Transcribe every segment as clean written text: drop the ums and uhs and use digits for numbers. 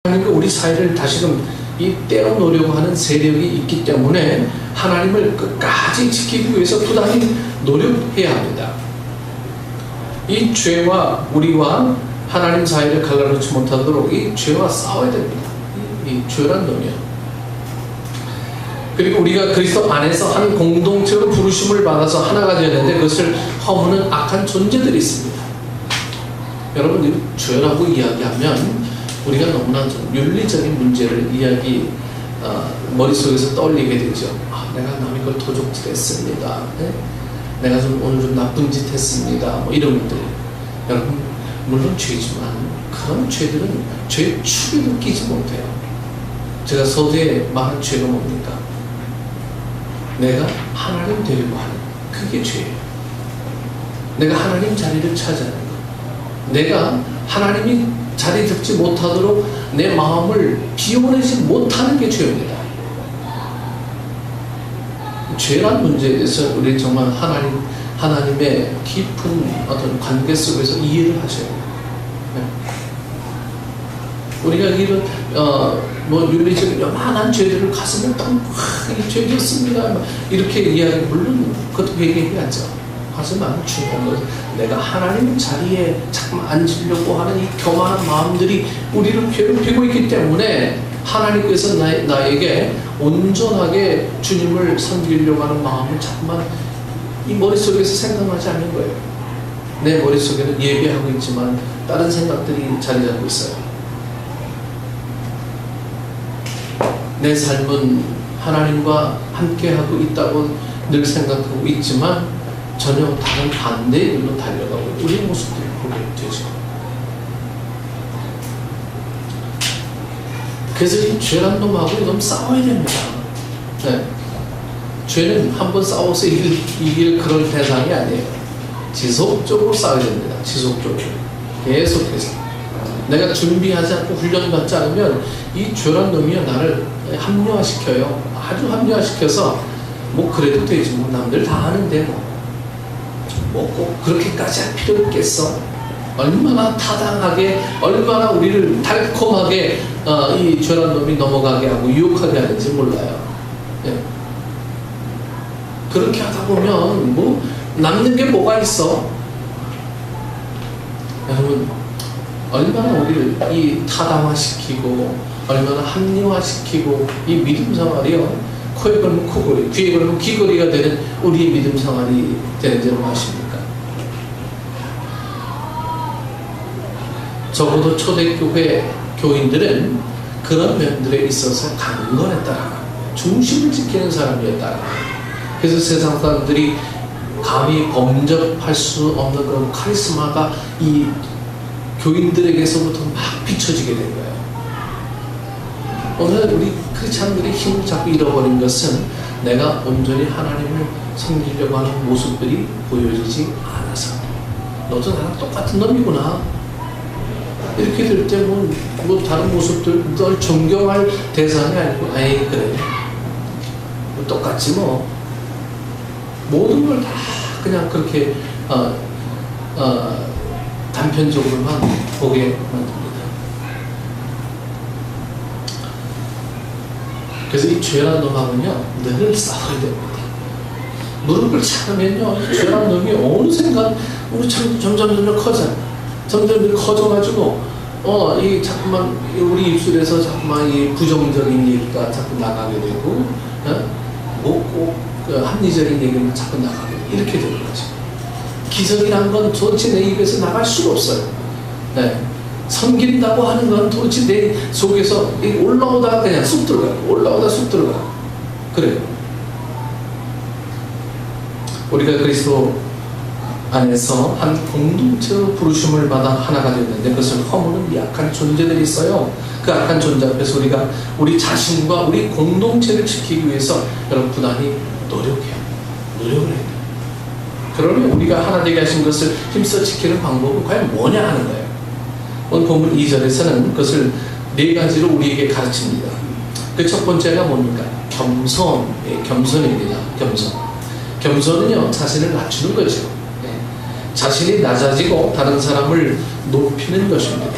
그러니까 우리 사회를 다시금 이 떼어놓으려고 하는 세력이 있기 때문에 하나님을 끝까지 지키기 위해서 부단히 노력해야 합니다. 이 죄와 우리와 하나님 사이를 갈라놓지 못하도록 이 죄와 싸워야 됩니다. 이 죄란 놈이요. 그리고 우리가 그리스도 안에서 한 공동체로 부르심을 받아서 하나가 되었는데 그것을 허무는 악한 존재들이 있습니다. 여러분, 죄라고 이야기하면 우리가 너무나 좀 윤리적인 문제를 머릿속에서 떠올리게 되죠. 내가 남의 걸 도적질했습니다. 네? 내가 오늘 좀 나쁜 짓 했습니다. 뭐 이런 것들. 여러분, 물론 죄지만 그런 죄들은 죄의 축에도 끼지 못해요. 제가 서두에 말한 죄가 뭡니까? 내가 하나님 되려고 하는 그게 죄예요. 내가 하나님 자리를 차지하는 것. 내가 하나님이 자리 잡지 못하도록 내 마음을 비워내지 못하는 게 죄입니다. 죄란 문제에 대해서 우리 정말 하나님의 깊은 어떤 관계 속에서 이해를 하셔야 돼요. 우리가 이런 윤리적인 요만한 죄들을 가슴에 이 죄였습니다 이렇게 이야기, 물론 그것도 얘기해야죠. 하지만 중요한 것은 내가 하나님 자리에 자꾸 앉으려고 하는 이 교만한 마음들이 우리를 괴롭히고 있기 때문에 하나님께서 나에게 온전하게 주님을 섬기려고 하는 마음을 자꾸만 이 머릿속에서 생각나지 않는 거예요. 내 머릿속에는 예배하고 있지만 다른 생각들이 자리 잡고 있어요. 내 삶은 하나님과 함께하고 있다고 늘 생각하고 있지만 전혀 다른 반대의 길로 달려가고 우리의 모습들을 보게 되죠. 그래서 이 죄란 놈하고 좀 싸워야 됩니다. 네. 죄는 한번 싸워서 이길 그런 대상이 아니에요. 지속적으로 싸워야 됩니다. 지속적으로. 계속해서. 내가 준비하지 않고 훈련받지 않으면 이 죄란 놈이 나를 합리화시켜요. 아주 합리화시켜서 뭐 그래도 되지 뭐 남들 다 하는데 뭐 꼭 그렇게까지 할 필요 있겠어? 얼마나 타당하게, 얼마나 우리를 달콤하게 이 죄란 놈이 넘어가게 하고 유혹하게 하는지 몰라요. 네. 그렇게 하다 보면 뭐 남는 게 뭐가 있어? 여러분, 얼마나 우리를 이 타당화시키고 얼마나 합리화시키고 이 믿음 생활이요, 코에 걸면 코걸이, 귀에 걸면 귀걸이가 되는 우리의 믿음 생활이 되는 줄 아십니까? 적어도 초대교회 교인들은 그런 면들에 있어서 강건했다, 중심을 지키는 사람이었다. 그래서 세상 사람들이 감히 범접할 수 없는 그런 카리스마가 이 교인들에게서부터 막 비춰지게 된 거예요. 오늘 우리 크리스찬들의 힘을 자꾸 잃어버린 것은 내가 온전히 하나님을 섬기려고 하는 모습들이 보여지지 않아서. 너도 나랑 똑같은 놈이구나. 이렇게 될 때 뭐 다른 모습들 널 존경할 대상이 아니고, 아이 그래 뭐 똑같지 뭐. 모든 걸 다 그냥 그렇게 단편적으로만 보게 만듭니다. 그래서 이 죄란 놈하고는요 늘 싸워야 됩니다. 무릎을 참으면요 죄란 놈이 어느샌가 우리 점점 커져. 점점 커져가지고 이 자꾸만 우리 입술에서 자꾸만 이 부정적인 얘기가 자꾸 나가게 되고, 꼭 합리적인 얘기는 자꾸 나가게 되고, 이렇게 되는 거죠. 기적이란 건 도대체 내 입에서 나갈 수가 없어요. 네. 섬긴다고 하는 건 도대체 내 속에서 올라오다가 그냥 쑥 들어가요. 올라오다 쑥 들어가요. 그래요. 우리가 그리스도 안에서 한 공동체로 부르심을 받아 하나가 되었는데 그것을 허무는 약한 존재들이 있어요. 그 악한 존재 앞에서 우리가 우리 자신과 우리 공동체를 지키기 위해서 여러분 부단히 노력을 해야 돼요. 그러면 우리가 하나 되게 하신 것을 힘써 지키는 방법은 과연 뭐냐 하는 거예요. 오늘 본문 2절에서는 그것을 네 가지로 우리에게 가르칩니다. 그 첫 번째가 뭡니까? 겸손입니다. 겸손은요 자신을 낮추는 거죠. 자신이 낮아지고 다른 사람을 높이는 것입니다.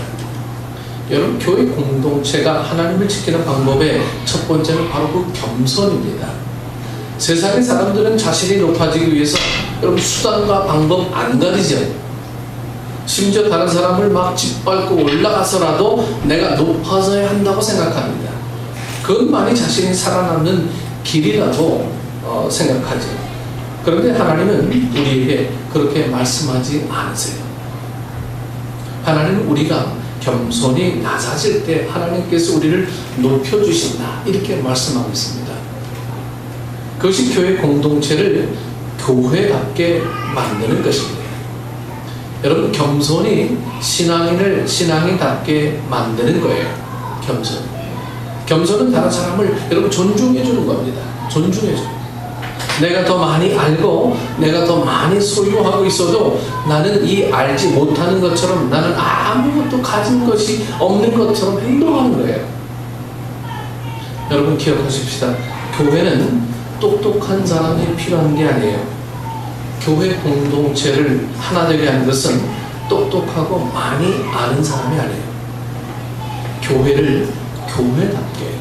여러분, 교회 공동체가 하나님을 지키는 방법의 첫 번째는 바로 그 겸손입니다. 세상의 사람들은 자신이 높아지기 위해서 여러분 수단과 방법 안 가리죠. 심지어 다른 사람을 막 짓밟고 올라가서라도 내가 높아져야 한다고 생각합니다. 그것만이 자신이 살아남는 길이라고 생각하죠. 그런데 하나님은 우리에게 그렇게 말씀하지 않으세요. 하나님은 우리가 겸손히 낮아질 때 하나님께서 우리를 높여주신다, 이렇게 말씀하고 있습니다. 그것이 교회 공동체를 교회답게 만드는 것입니다. 여러분, 겸손이 신앙인을 신앙인답게 만드는 거예요. 겸손은 다른 사람을 여러분 존중해 주는 겁니다. 존중해 주는. 내가 더 많이 알고 내가 더 많이 소유하고 있어도 나는 이 알지 못하는 것처럼, 나는 아무것도 가진 것이 없는 것처럼 행동하는 거예요. 여러분 기억하십시다. 교회는 똑똑한 사람이 필요한 게 아니에요. 교회 공동체를 하나 되게 하는 것은 똑똑하고 많이 아는 사람이 아니에요. 교회를 교회답게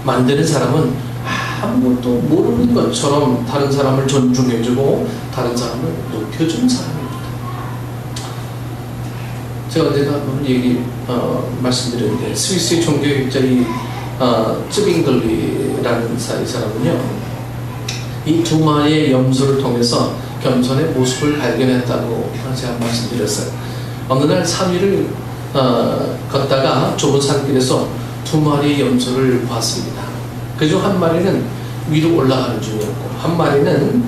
만드는 사람은 아무것도 모르는 것처럼 다른 사람을 존중해주고 다른 사람을 높여주는 사람입니다. 제가 언젠가 한번 말씀드렸는데, 스위스의 종교학자인 쯔빙글리라는 이 사람은요, 이 두 마리의 염소를 통해서 겸손의 모습을 발견했다고 제가 말씀드렸어요. 어느 날 산 위를 걷다가 좁은 산길에서 두 마리의 염소를 봤습니다. 그중 한 마리는 위로 올라가는 중이었고 한 마리는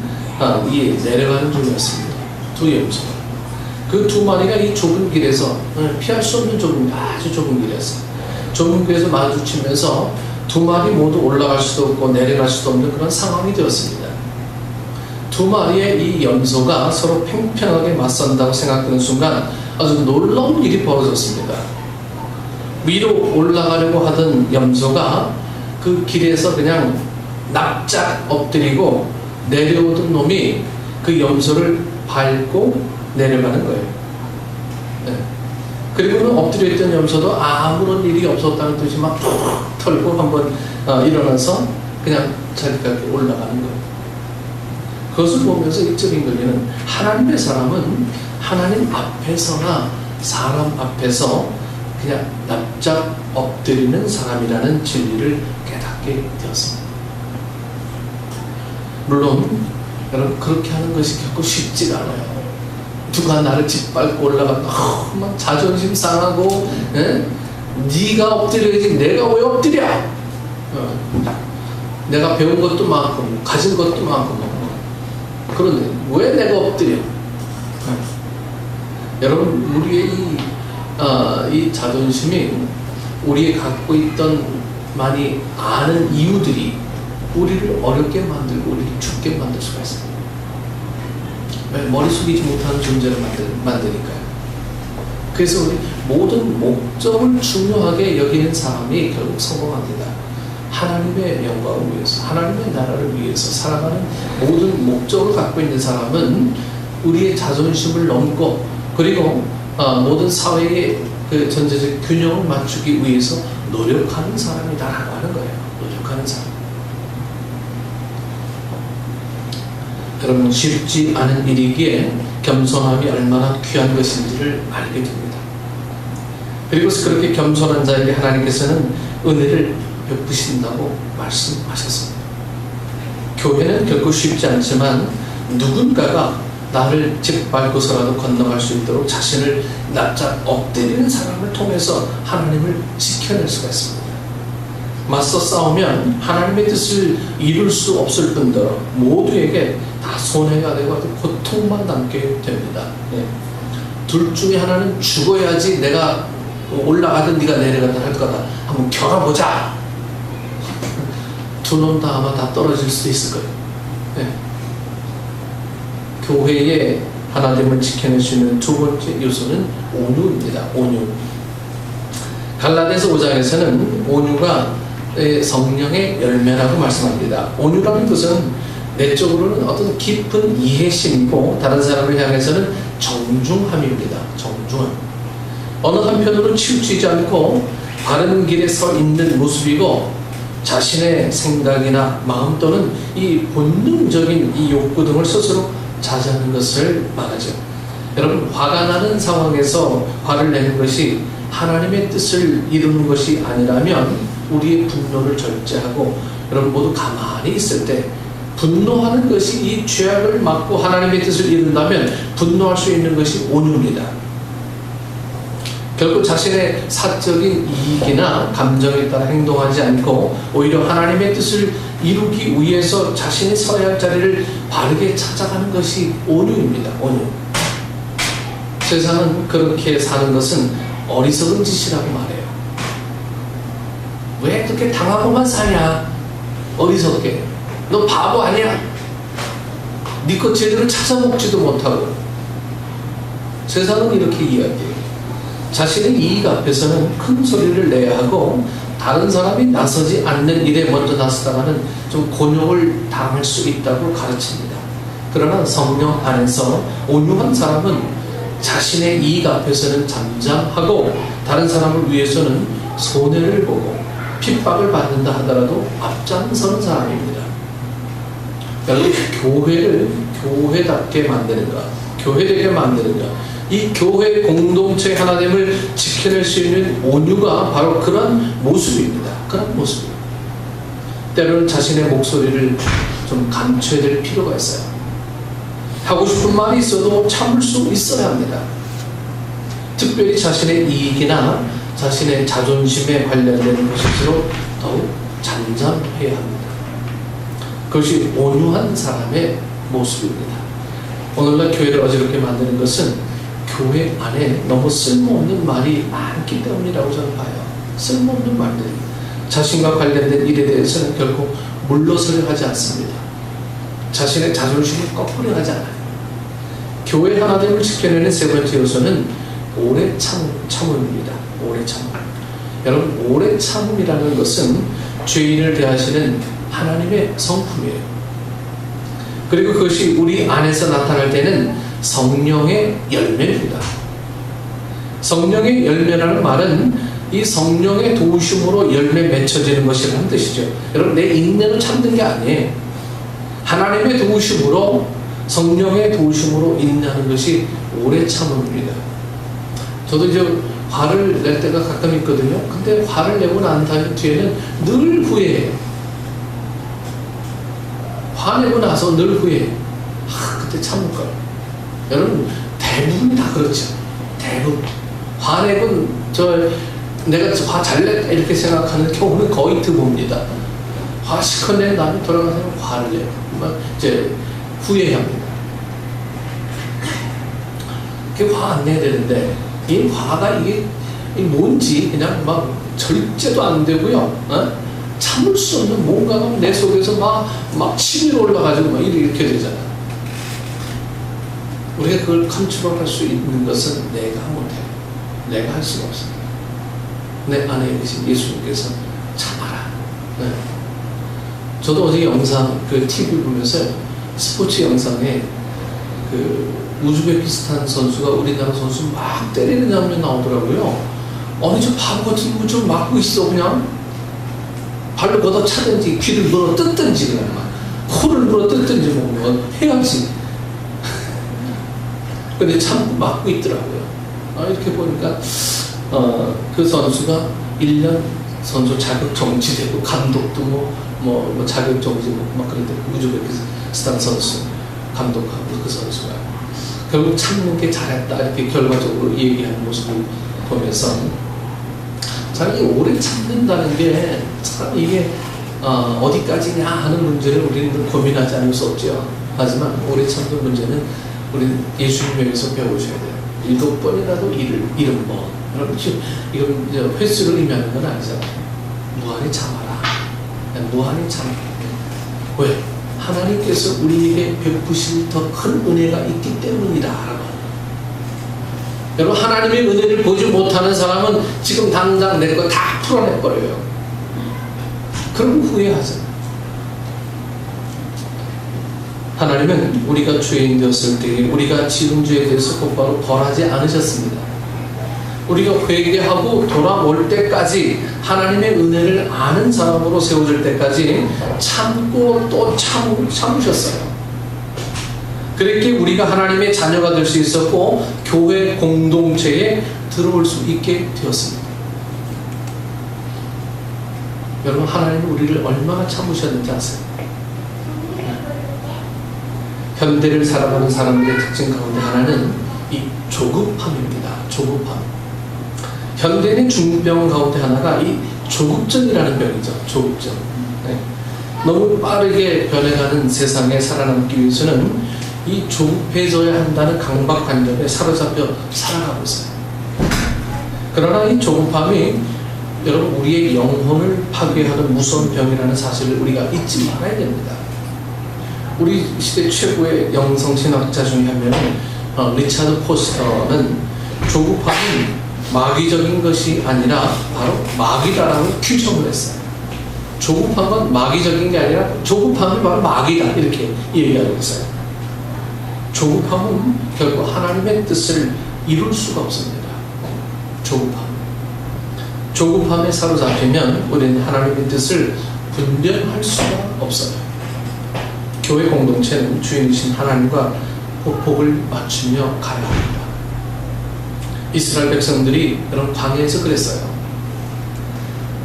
내려가는 중이었습니다. 두 염소가. 그 두 마리가 이 좁은 길에서, 피할 수 없는 아주 좁은 길이었어요. 좁은 길에서 마주치면서 두 마리 모두 올라갈 수도 없고 내려갈 수도 없는 그런 상황이 되었습니다. 두 마리의 이 염소가 서로 팽팽하게 맞선다고 생각되는 순간 아주 놀라운 일이 벌어졌습니다. 위로 올라가려고 하던 염소가 그 길에서 그냥 납작 엎드리고, 내려오던 놈이 그 염소를 밟고 내려가는 거예요. 네. 그리고는 엎드려 있던 염소도 아무런 일이 없었다는 듯이 막 털고 한번 일어나서 그냥 자기가 올라가는 거예요. 그것을 보면서 이적인 거리는 하나님의 사람은 하나님 앞에서나 사람 앞에서 그냥 납작 엎드리는 사람이라는 진리를 깨닫게 되었습니다. 물론 여러분, 그렇게 하는 것이 결코 쉽지가 않아요. 누가 나를 짓밟고 올라갔다 막 자존심 상하고, 네가 엎드려야지 내가 왜 엎드려? 내가 배운 것도 많고 가진 것도 많고, 그런데 왜 내가 엎드려? 여러분, 우리의 이 자존심이 우리의 갖고 있던 많이 아는 이유들이 우리를 어렵게 만들고 우리를 죽게 만들 수가 있습니다. 머리 숙이지 못하는 존재를 만드니까요. 그래서 우리 모든 목적을 중요하게 여기는 사람이 결국 성공합니다. 하나님의 영광을 위해서, 하나님의 나라를 위해서 살아가는 모든 목적을 갖고 있는 사람은 우리의 자존심을 넘고, 그리고 모든 사회의 그 전체적 균형을 맞추기 위해서 노력하는 사람이다라고 하는 거예요. 노력하는 사람. 여러분, 쉽지 않은 일이기에 겸손함이 얼마나 귀한 것인지를 알게 됩니다. 그리고 그렇게 겸손한 자에게 하나님께서는 은혜를 베푸신다고 말씀하셨습니다. 교회는 결코 쉽지 않지만 누군가가 나를 짓밟고서라도 건너갈 수 있도록 자신을 납작 엎드리는 사람을 통해서 하나님을 지켜낼 수가 있습니다. 맞서 싸우면 하나님의 뜻을 이룰 수 없을 뿐더러 모두에게 다 손해가 되고 고통만 남게 됩니다. 네. 둘 중에 하나는 죽어야지 내가 올라가든 네가 내려가든 할 거다. 한번 겨뤄보자. 두 놈 다 아마 다 떨어질 수도 있을 거예요. 네. 교회의 하나됨을 지켜낼 수 있는 두 번째 요소는 온유입니다. 온유. 갈라디아서 5장에서는 온유가 성령의 열매라고 말씀합니다. 온유라는 것은 내적으로는 어떤 깊은 이해심이고 다른 사람을 향해서는 정중함입니다. 정중함. 어느 한편으로 치우치지 않고 바른 길에 서 있는 모습이고 자신의 생각이나 마음 또는 이 본능적인 이 욕구 등을 스스로 자제하는 것을 말하죠. 여러분, 화가 나는 상황에서 화를 내는 것이 하나님의 뜻을 이루는 것이 아니라면 우리의 분노를 절제하고 여러분 모두 가만히 있을 때 분노하는 것이 이 죄악을 막고 하나님의 뜻을 이룬다면 분노할 수 있는 것이 온유입니다. 결국 자신의 사적인 이익이나 감정에 따라 행동하지 않고 오히려 하나님의 뜻을 이루기 위해서 자신이 서야 할 자리를 바르게 찾아가는 것이 온유입니다. 온유. 세상은 그렇게 사는 것은 어리석은 짓이라고 말해요. 왜 그렇게 당하고만 사냐? 어리석게. 너 바보 아니야? 네 것 제대로 찾아먹지도 못하고. 세상은 이렇게 이야기해요. 자신의 이익 앞에서는 큰 소리를 내야 하고 다른 사람이 나서지 않는 일에 먼저 나서다가는 좀 곤욕을 당할 수 있다고 가르칩니다. 그러나 성령 안에서 온유한 사람은 자신의 이익 앞에서는 잠잠하고 다른 사람을 위해서는 손해를 보고 핍박을 받는다 하더라도 앞장서는 사람입니다. 결국 교회를 교회답게 만드는가, 교회되게 만드는가, 이 교회 공동체 하나됨을 지켜낼 수 있는 온유가 바로 그런 모습입니다. 그런 모습입니다. 때로는 자신의 목소리를 좀 감춰야 될 필요가 있어요. 하고 싶은 말이 있어도 참을 수 있어야 합니다. 특별히 자신의 이익이나 자신의 자존심에 관련된 것일수록 더욱 잠잠해야 합니다. 그것이 온유한 사람의 모습입니다. 오늘날 교회를 어지럽게 만드는 것은 교회 안에 너무 쓸모없는 말이 많기 때문이라고 저는 봐요. 쓸모없는 말들. 자신과 관련된 일에 대해서는 결코 물러서려 하지 않습니다. 자신의 자존심을 거꾸려 하지 않아요. 교회 하나됨을 지켜내는 세 번째 요소는 오래 참음입니다. 오래 참음. 여러분, 오래 참음이라는 것은 죄인을 대하시는 하나님의 성품이에요. 그리고 그것이 우리 안에서 나타날 때는 성령의 열매입니다. 성령의 열매라는 말은 이 성령의 도우심으로 열매 맺혀지는 것이라는 뜻이죠. 여러분, 내 인내로 참는 게 아니에요. 하나님의 도우심으로, 성령의 도우심으로 인내하는 것이 오래 참음입니다. 저도 이제 화를 낼 때가 가끔 있거든요. 근데 화를 내고 난 뒤에는 늘 후회해요. 화내고 나서 늘 후회해요. 그때 참을걸. 여러분, 대부분이 다 그렇죠. 대부분. 화내고 내가 화 잘 냈다 이렇게 생각하는 경우는 거의 드뭅니다. 화 시커 낸 다음에 돌아가서 화를 내요. 이제 후회합니다. 그게 화 안 내야 되는데 이 화가 이게 뭔지 그냥 막 절제도 안 되고요. 참을 수 없는 뭔가가 내 속에서 막 치밀어 올라가지고 막 이렇게 되잖아요. 우리가 그걸 컨트롤할 수 있는 것은 내가 못해요. 내가 할 수가 없습니다. 내 안에 계신 예수님께서 참아라. 네. 저도 어제 영상, TV 보면서 스포츠 영상에 우즈베키스탄 선수가 우리나라 선수 막 때리는 장면 나오더라고요. 아니, 저 바보 같은 거 좀 막고 있어. 그냥 발로 걷어차든지 귀를 물어 뜯든지 그냥 막 코를 물어 뜯든지 뭐 해야지. 근데 참고 막고 있더라고요. 이렇게 보니까 그 선수가 1년 선수 자격 정지되고 감독도 뭐 자격 정지고 막 그런데 우즈베키스탄 선수 감독하고 그 선수가 결국 참는 게 잘했다 이렇게 결과적으로 얘기하는 모습을 보면서 참 이 오래 참는다는 게 참 이게 어디까지냐 하는 문제를 우리는 고민하지 않을 수 없죠. 하지만 오래 참는 문제는 우리는 예수님에게서 배우셔야 돼요. 7번이라도 70번. 여러분, 이건 이제 횟수를 의미하는 건 아니잖아요. 무한히 참아라. 무한히 참아라. 왜? 하나님께서 우리에게 베푸실 더 큰 은혜가 있기 때문이다. 여러분, 하나님의 은혜를 보지 못하는 사람은 지금 당장 내 거 다 풀어내버려요. 그럼 후회하잖아요. 하나님은 우리가 죄인 되었을 때 우리가 지은 죄에 대해서 곧바로 벌하지 않으셨습니다. 우리가 회개하고 돌아올 때까지 하나님의 은혜를 아는 사람으로 세워질 때까지 참고 또 참으셨어요. 그렇게 우리가 하나님의 자녀가 될 수 있었고 교회 공동체에 들어올 수 있게 되었습니다. 여러분, 하나님은 우리를 얼마나 참으셨는지 아세요? 현대를 살아가는 사람들의 특징 가운데 하나는 이 조급함입니다. 조급함. 현대인의 중병 가운데 하나가 이 조급증이라는 병이죠. 조급증. 네. 너무 빠르게 변해가는 세상에 살아남기 위해서는 이 조급해져야 한다는 강박관념에 사로잡혀 살아가고 있어요. 그러나 이 조급함이 여러분 우리의 영혼을 파괴하는 무서운 병이라는 사실을 우리가 잊지 말아야 됩니다. 우리 시대 최고의 영성신학자 중에 한 명은 리차드 포스터는 조급함이 마귀적인 것이 아니라 바로 마귀다라고 규정을 했어요. 조급함은 마귀적인 게 아니라 조급함이 바로 마귀다 이렇게 얘기하고 있어요. 조급함은 결국 하나님의 뜻을 이룰 수가 없습니다. 조급함에 사로잡히면 우리는 하나님의 뜻을 분별할 수가 없어요. 교회 공동체는 주인이신 하나님과 보복을 맞추며 가야 합니다. 이스라엘 백성들이 여러분 광야에서 그랬어요.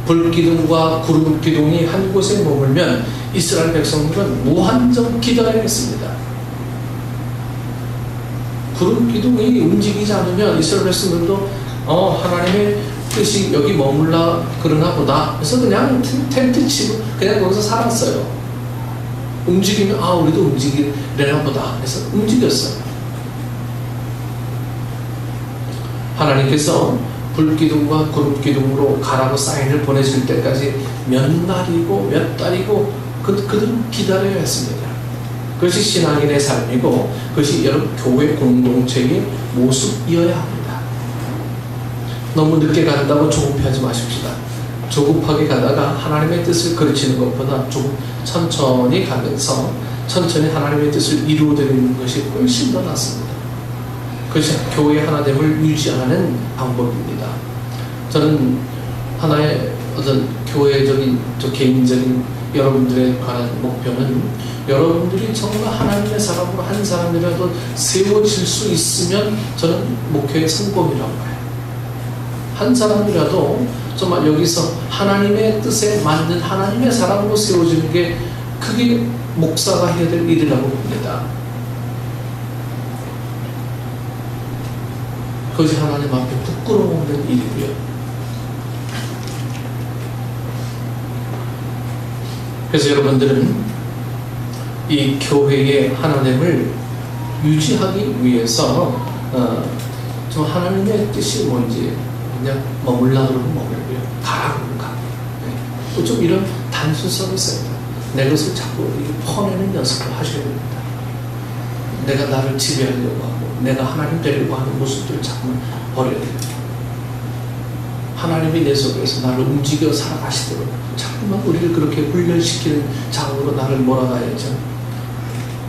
불기둥과 구름기둥이 한 곳에 머물면 이스라엘 백성들은 무한정 기다려야 했습니다. 구름기둥이 움직이지 않으면 이스라엘 백성들도 하나님의 뜻이 여기 머물라 그러나 보다. 그래서 그냥 텐트 치고 그냥 거기서 살았어요. 움직이면 우리도 움직이려나 보다 해서 움직였어요. 하나님께서 불기둥과 구름기둥으로 가라고 사인을 보내실 때까지 몇 날이고 몇 달이고 그들은 기다려야 했습니다. 그것이 신앙인의 삶이고 그것이 여러분 교회 공동체의 모습이어야 합니다. 너무 늦게 간다고 조급해하지 마십시다. 조급하게 가다가 하나님의 뜻을 그르치는 것보다 조금 천천히 가면서 천천히 하나님의 뜻을 이루어드리는 것이 훨씬 더 낫습니다. 그것이 교회의 하나됨을 유지하는 방법입니다. 저는 하나의 어떤 교회적인 개인적인 여러분들에 관한 목표는 여러분들이 정말 하나님의 사람으로 한 사람이라도 세워질 수 있으면 저는 목표의 성공이라고 봐요. 한 사람이라도 정말 여기서 하나님의 뜻에 맞는 하나님의 사람으로 세워지는 게 그게 목사가 해야 될 일이라고 봅니다. 그것이 하나님 앞에 부끄러워하는 일이고요. 그래서 여러분들은 이 교회의 하나됨을 유지하기 위해서 좀 하나님의 뜻이 뭔지 그냥 머물라 그러면 머물고요. 가라 그러면 가고. 네. 좀 이런 단순성이 있습니다. 내 것을 자꾸 퍼내는 연습을 하셔야 됩니다. 내가 나를 지배하려고 하고 내가 하나님 되려고 하는 모습들을 자꾸만 버려야 됩니다. 하나님이 내 속에서 나를 움직여 살아가시도록 자꾸만 우리를 그렇게 훈련시키는 작업으로 나를 몰아가야죠.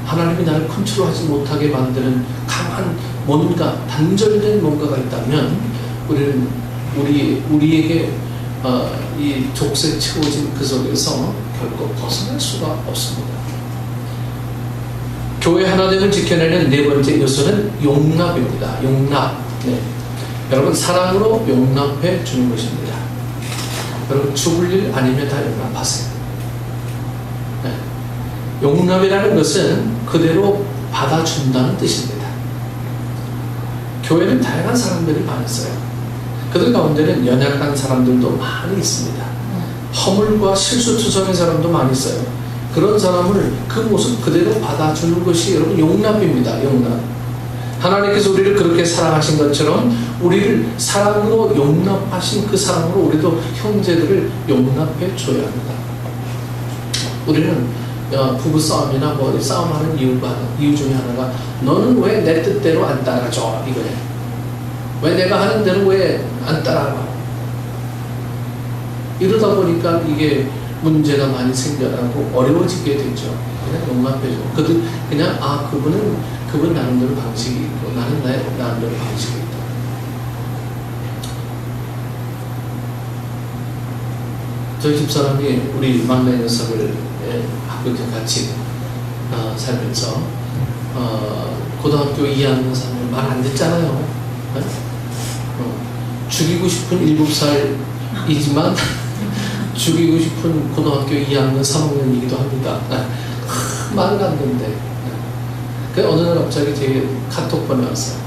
하나님이 나를 컨트롤하지 못하게 만드는 강한 뭔가 단절된 뭔가가 있다면 우리는 우리에게 이 족쇄 채워진 그 속에서 결코 벗어날 수가 없습니다. 교회 하나됨을 지켜내는 네 번째 요소는 용납입니다. 용납. 네. 여러분 사랑으로 용납해 주는 것입니다. 여러분 죽을 일 아니면 다 용납하세요. 네. 용납이라는 것은 그대로 받아준다는 뜻입니다. 교회는 다양한 사람들이 많이 있어요. 그들 가운데는 연약한 사람들도 많이 있습니다. 허물과 실수투성인 사람도 많이 있어요. 그런 사람을 그 모습 그대로 받아주는 것이 여러분 용납입니다. 용납. 하나님께서 우리를 그렇게 사랑하신 것처럼 우리를 사랑으로 용납하신 그 사랑으로 우리도 형제들을 용납해 줘야 합니다. 우리는 부부 싸움이나 뭐 싸움하는 이유 중에 하나가 너는 왜 내 뜻대로 안 따라줘 이거예요. 왜 내가 하는 대로 왜 안 따라가? 이러다 보니까 이게 문제가 많이 생겨나고 어려워지게 되죠. 그냥 용납해줘. 그냥 그분 나름대로 방식이 있고 나는 나름대로 방식이 있다. 저희 집사람이 우리 막내 녀석을 학교에 같이 살면서 고등학교 2학년 3학년 말 안 듣잖아요. 네? 죽이고 싶은 7살이지만 죽이고 싶은 고등학교 2학년 3학년이기도 합니다. 말을 안 듣는데 그 어느 날 갑자기 제 카톡 보내왔어요.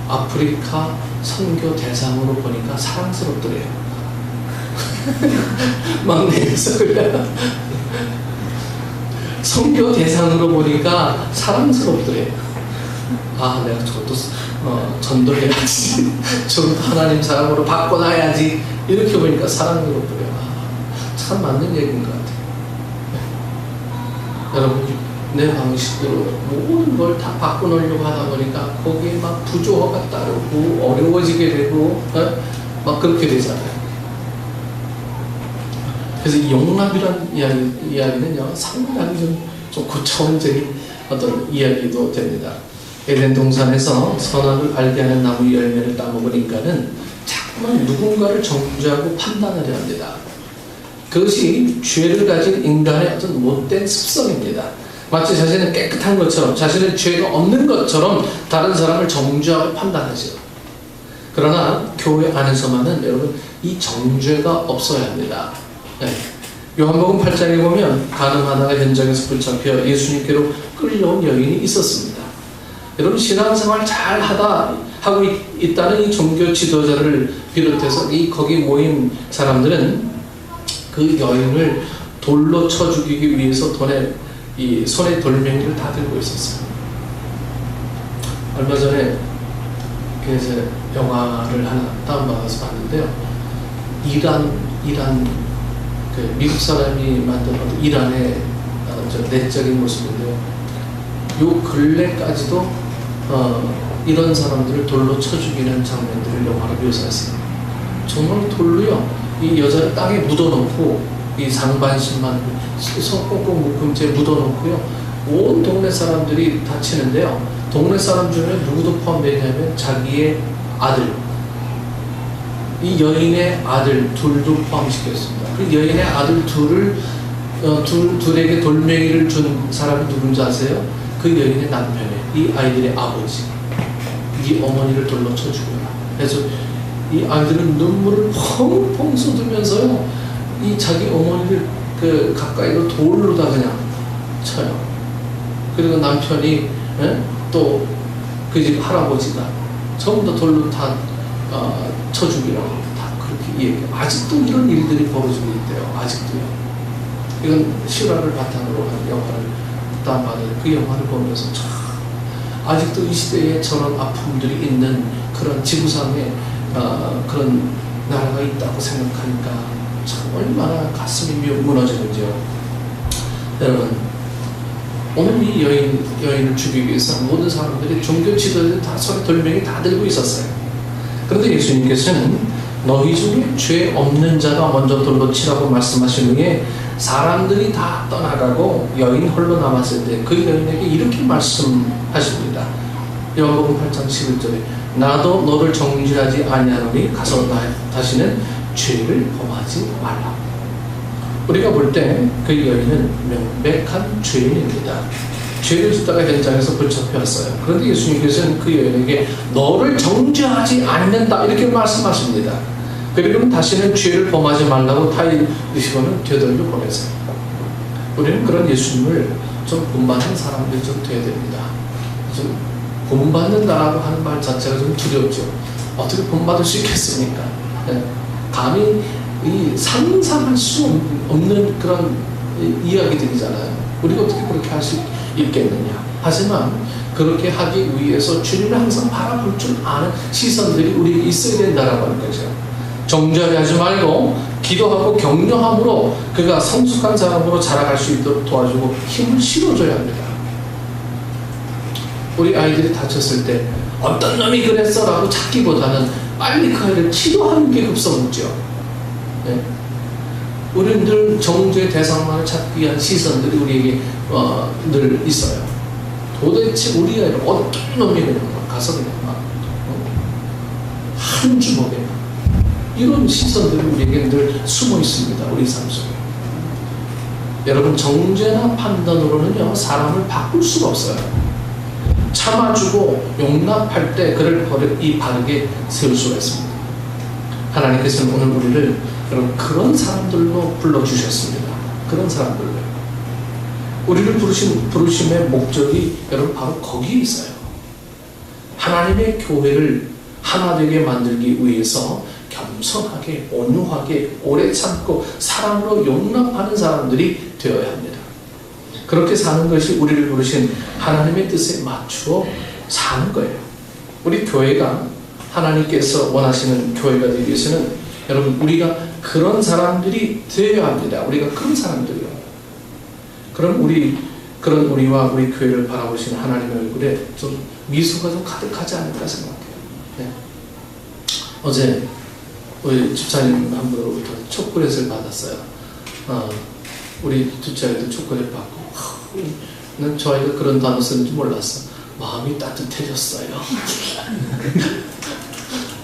아프리카 선교 대상으로 보니까 사랑스럽더래요. 막내 녀석을 선교 대상으로 보니까 사랑스럽더래요. 아, 내가 저것도 전도해야지. 저것도 하나님 사랑으로 바꿔놔야지. 이렇게 보니까 사랑스럽더래요. 참 맞는 얘기인 것 같아요. 여러분, 내 방식으로 모든 걸 다 바꿔놓으려고 하다 보니까 거기에 막 부조화가 따르고 어려워지게 되고 막 그렇게 되잖아요. 그래서 이 용납이라는 이야기는요, 상당히 좀 고차원적인 어떤 이야기도 됩니다. 에덴 동산에서 선악을 알게 하는 나무 열매를 따먹은 인간은 자꾸만 누군가를 정죄하고 판단하려 합니다. 그것이 죄를 가진 인간의 어떤 못된 습성입니다. 마치 자신은 깨끗한 것처럼, 자신은 죄가 없는 것처럼 다른 사람을 정죄하고 판단하죠. 그러나 교회 안에서만은 여러분 이 정죄가 없어야 합니다. 네. 요한복음 8장에 보면 가늠하다가 현장에서 붙잡혀 예수님께로 끌려온 여인이 있었습니다. 여러분 신앙생활 잘 하고 있다는 이 종교 지도자를 비롯해서 거기 모인 사람들은 그 여인을 돌로 쳐 죽이기 위해서 손에 돌멩이를 다 들고 있었어요. 얼마 전에 그래서 영화를 하나 다운받아서 봤는데요. 이란 그 미국 사람이 만든 이란의 내적인 모습인데요. 요 근래까지도 이런 사람들을 돌로 쳐 죽이는 장면들을 영화로 묘사했어요. 정말 돌로요. 이 여자를 땅에 묻어놓고 이 상반신만 손 꽁꽁 묶은 채 묻어놓고요. 온 동네 사람들이 다치는데요. 동네 사람 중에 누구도 포함되냐면 자기의 아들, 이 여인의 아들 둘도 포함시켰습니다. 그 여인의 아들 둘에게 돌멩이를 준 사람이 누군지 아세요? 그 여인의 남편이 이 아이들의 아버지, 이 어머니를 돌로 쳐 죽여라. 그래서 이 아이들은 눈물을 펑펑 쏟으면서요, 이 자기 어머니를 그 가까이로 돌로 다 그냥 쳐요. 그리고 남편이 또 그 집 할아버지가 전부 다 돌로 다 쳐 죽이라고 다 그렇게 얘기해요. 아직도 이런 일들이 벌어지고 있대요. 아직도요. 이건 실화를 바탕으로 한 영화를 다운받은 그 영화를 보면서 참 아직도 이 시대에 저런 아픔들이 있는 그런 지구상에 그런 나라가 있다고 생각하니까 참 얼마나 가슴이 무너지는지요. 여러분, 오늘 이 여인을 죽이기 위해서 모든 사람들이 종교 지도자들 다 손에 돌멩이 다 들고 있었어요. 그런데 예수님께서는 너희 중에 죄 없는 자가 먼저 돌로 치라고 말씀하신 후에 사람들이 다 떠나가고 여인 홀로 남았을 때 그 여인에게 이렇게 말씀하십니다. 요한복음 8장 11절에 나도 너를 정죄하지 아니하노니 가서 다시는 죄를 범하지 말라. 우리가 볼 때 그 여인은 명백한 죄인입니다. 죄를 짓다가 현장에서 붙잡혔어요. 그런데 예수님께서는 그 여인에게 너를 정죄하지 않는다 이렇게 말씀하십니다. 그리고는 다시는 죄를 범하지 말라고 타이르시고는 되돌려 보내세요. 우리는 그런 예수님을 좀 본받는 사람들이 좀 돼야 됩니다. 좀 본받는다라고 하는 말 자체가 좀 두렵죠. 어떻게 본받을 수 있겠습니까? 감히 이 상상할 수 없는 그런 이야기들이잖아요. 우리가 어떻게 그렇게 할 수 있겠느냐. 하지만 그렇게 하기 위해서 주님을 항상 바라볼 줄 아는 시선들이 우리에게 있어야 된다라고 하는 거죠. 정죄하게 하지 말고 기도하고 격려함으로 그가 성숙한 사람으로 자라갈 수 있도록 도와주고 힘을 실어줘야 합니다. 우리 아이들이 다쳤을 때 어떤 놈이 그랬어 라고 찾기보다는 빨리 그 아이를 치료하는 게 급선무죠. 네? 우리는 늘 정죄 대상만을 찾기 위한 시선들이 우리에게 늘 있어요. 도대체 우리 아이를 어떤 놈이 그냥 가서 그냥 한 주먹에 이런 시선들이 우리에게 늘 숨어 있습니다. 우리 삶 속에. 여러분, 정죄나 판단으로는요 사람을 바꿀 수가 없어요. 참아주고 용납할 때 그를 바르게 세울 수가 있습니다. 하나님께서는 오늘 우리를 여러분 그런 사람들로 불러주셨습니다. 그런 사람들로. 우리를 부르심의 목적이 여러분 바로 거기에 있어요. 하나님의 교회를 하나 되게 만들기 위해서 겸손하게, 온유하게, 오래 참고 사랑으로 용납하는 사람들이 되어야 합니다. 그렇게 사는 것이 우리를 부르신 하나님의 뜻에 맞추어 사는 거예요. 우리 교회가 하나님께서 원하시는 교회가 되기 위해서는 여러분 우리가 그런 사람들이 되어야 합니다. 우리가 그런 사람들이요. 그럼 그런 우리와 우리 교회를 바라보시는 하나님의 얼굴에 좀 미소가 좀 가득하지 않을까 생각해요. 네. 어제 우리 집사님 한 분으로부터 초콜릿을 받았어요. 우리 집사님도 초콜릿 받고 난 저희가 그런 단어 쓰는지 몰랐어. 마음이 따뜻해졌어요.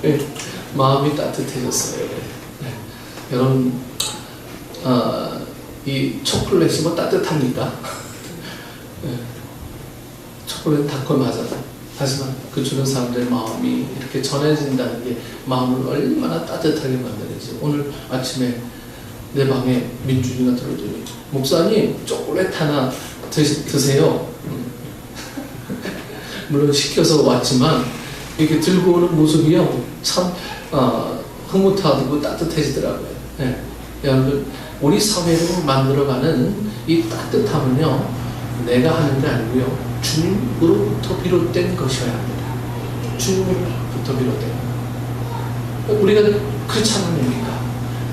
네, 마음이 따뜻해졌어요. 네. 여러분 이 초콜릿이 뭐 따뜻합니까? 네. 초콜릿 달콤하잖아요. 하지만 그 주는 사람들의 마음이 이렇게 전해진다는 게 마음을 얼마나 따뜻하게 만드는지. 오늘 아침에 내 방에 민준이가 들어오더니 목사님 초콜릿 하나 드세요. 물론 시켜서 왔지만 이렇게 들고 오는 모습이요 참 흐뭇하고 따뜻해지더라고요. 네. 여러분 우리 사회를 만들어가는 이 따뜻함은요 내가 하는 게 아니고요 주님으로부터 비롯된 것이어야 합니다. 주님으로부터 비롯된. 우리가 그렇지 않습니까?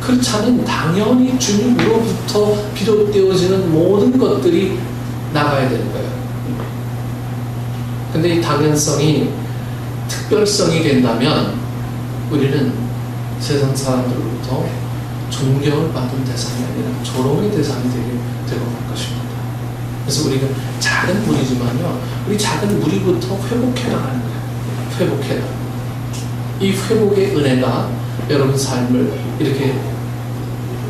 그렇지 않은 당연히 주님으로부터 비롯되어지는 모든 것들이 나가야 되는 거예요. 근데 이 당연성이 특별성이 된다면 우리는 세상 사람들로부터 존경을 받은 대상이 아니라 조롱의 대상이 되고 말 것입니다. 그래서 우리가 작은 무리지만요, 우리 작은 무리부터 회복해 나가는 거예요. 회복해 나가는 거예요. 이 회복의 은혜가 여러분 삶을 이렇게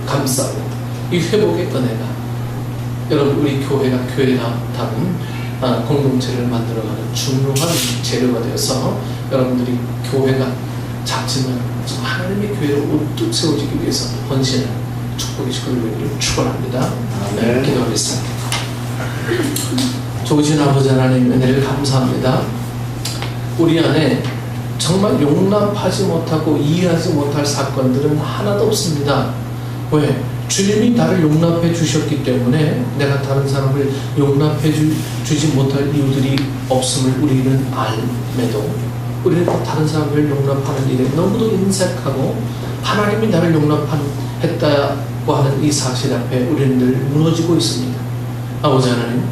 감싸고, 이 회복의 은혜가 여러분 우리 교회가 다른 공동체를 만들어가는 중요한 재료가 되어서 여러분들이 교회가 작지만 하나님의 교회를 우뚝 세워지기 위해서 헌신을 축복의 식구들 되기를 축원합니다. 네, 기도하겠습니다. 좋으신 아버지 하나님 은혜를 감사합니다. 우리 안에 정말 용납하지 못하고 이해하지 못할 사건들은 하나도 없습니다. 왜? 주님이 나를 용납해 주셨기 때문에 내가 다른 사람을 용납해 주지 못할 이유들이 없음을 우리는 알매도 우리는 다른 사람을 용납하는 일에 너무도 인색하고 하나님이 나를 용납했다고 하는 이 사실 앞에 우리는 늘 무너지고 있습니다. 아버지 하나님,